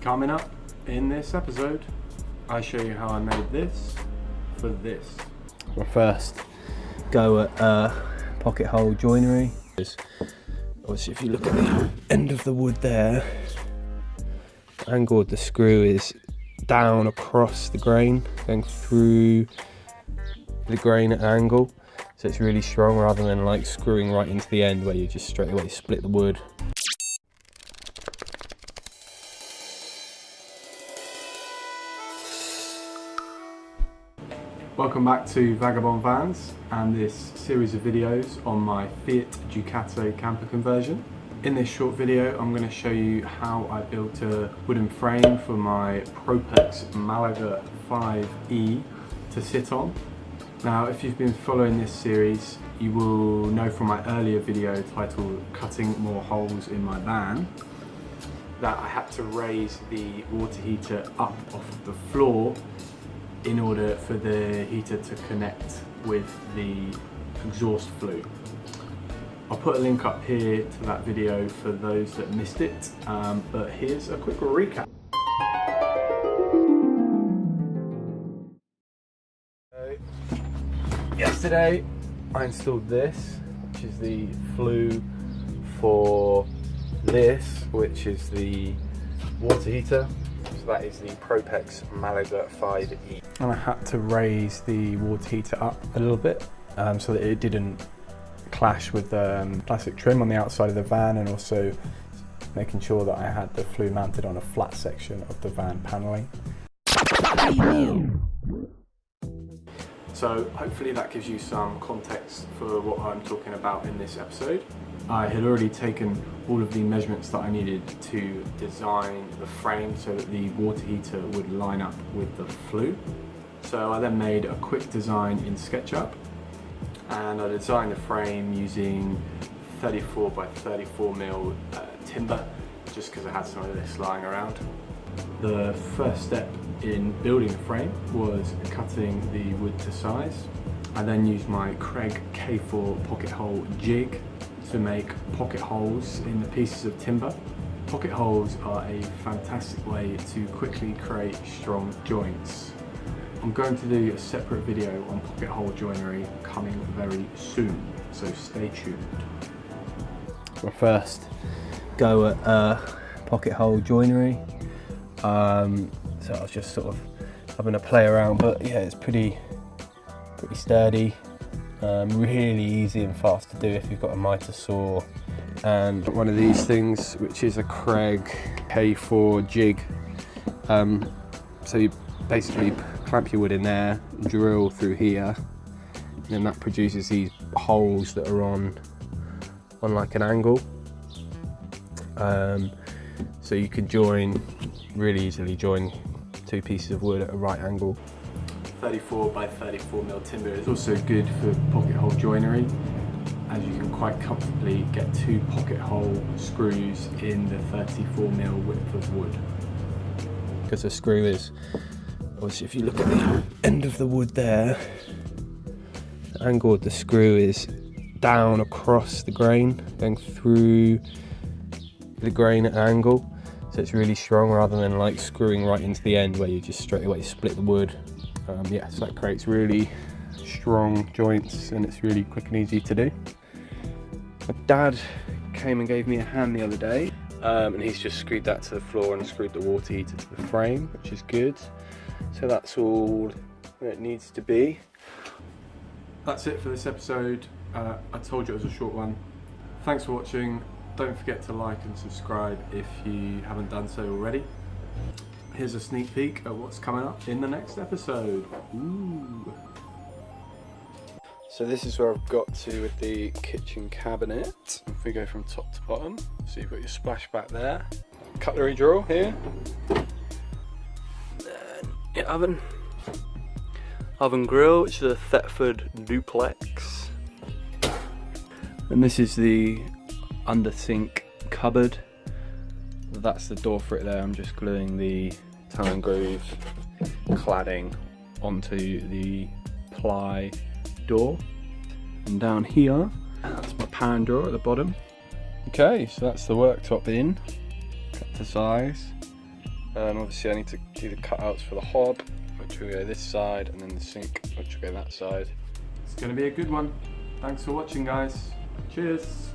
Coming up in this episode, I show you how I made this for this. My first go at pocket hole joinery. Obviously, if you look at the end of the wood there, the angle of the screw is down across the grain, going through the grain at an angle, so it's really strong rather than like screwing right into the end where you just straight away split the wood. Welcome back to Vagabond Vans and this series of videos on my Fiat Ducato camper conversion. In this short video I'm going to show you how I built a wooden frame for my Propex Malaga 5e to sit on. Now if you've been following this series you will know from my earlier video titled Cutting More Holes in My Van that I had to raise the water heater up off the floor in order for the heater to connect with the exhaust flue. I'll put a link up here to that video for those that missed it, but here's a quick recap. Yesterday I installed this, which is the flue for this, which is the water heater. So that is the Propex Malaga 5e. And I had to raise the water heater up a little bit so that it didn't clash with the plastic trim on the outside of the van, and also making sure that I had the flue mounted on a flat section of the van panelling. So hopefully that gives you some context for what I'm talking about in this episode. I had already taken all of the measurements that I needed to design the frame so that the water heater would line up with the flue. So I then made a quick design in SketchUp, and I designed the frame using 34 by 34mm timber, just because I had some of this lying around. The first step in building the frame was cutting the wood to size. I then used my Kreg K4 pocket hole jig to make pocket holes in the pieces of timber. Pocket holes are a fantastic way to quickly create strong joints. I'm going to do a separate video on pocket hole joinery coming very soon, so stay tuned. My first go at pocket hole joinery. So I was just sort of having a play around, but yeah, it's pretty sturdy. Really easy and fast to do if you've got a mitre saw and one of these things, which is a Kreg K4 jig. So you basically clamp your wood in there, drill through here, and then that produces these holes that are on like an angle. So you can really easily join two pieces of wood at a right angle. 34 by 34mm timber is also good for pocket hole joinery, as you can quite comfortably get two pocket hole screws in the 34mm width of wood. Because the screw is, obviously if you look at the end of the wood there, the angle of the screw is down across the grain, going through the grain at an angle, so it's really strong rather than like screwing right into the end where you just straight away split the wood. Yeah, so that creates really strong joints and it's really quick and easy to do. My dad came and gave me a hand the other day, and he's just screwed that to the floor and screwed the water heater to the frame, which is good. So that's all where it needs to be. That's it for this episode. I told you it was a short one. Thanks for watching. Don't forget to like and subscribe if you haven't done so already. Here's a sneak peek at what's coming up in the next episode. Ooh. So this is where I've got to with the kitchen cabinet. If we go from top to bottom, so you've got your splashback there, cutlery drawer here, then your oven grill, which is a Thetford duplex, and this is the under sink cupboard. That's the door for it there. I'm just gluing the tongue and groove cladding onto the ply door. And down here, that's my pan drawer at the bottom. Okay, so that's the worktop in, cut to size. Obviously I need to do the cutouts for the hob, which will go this side, and then the sink, which will go that side. It's going to be a good one. Thanks for watching, guys. Cheers.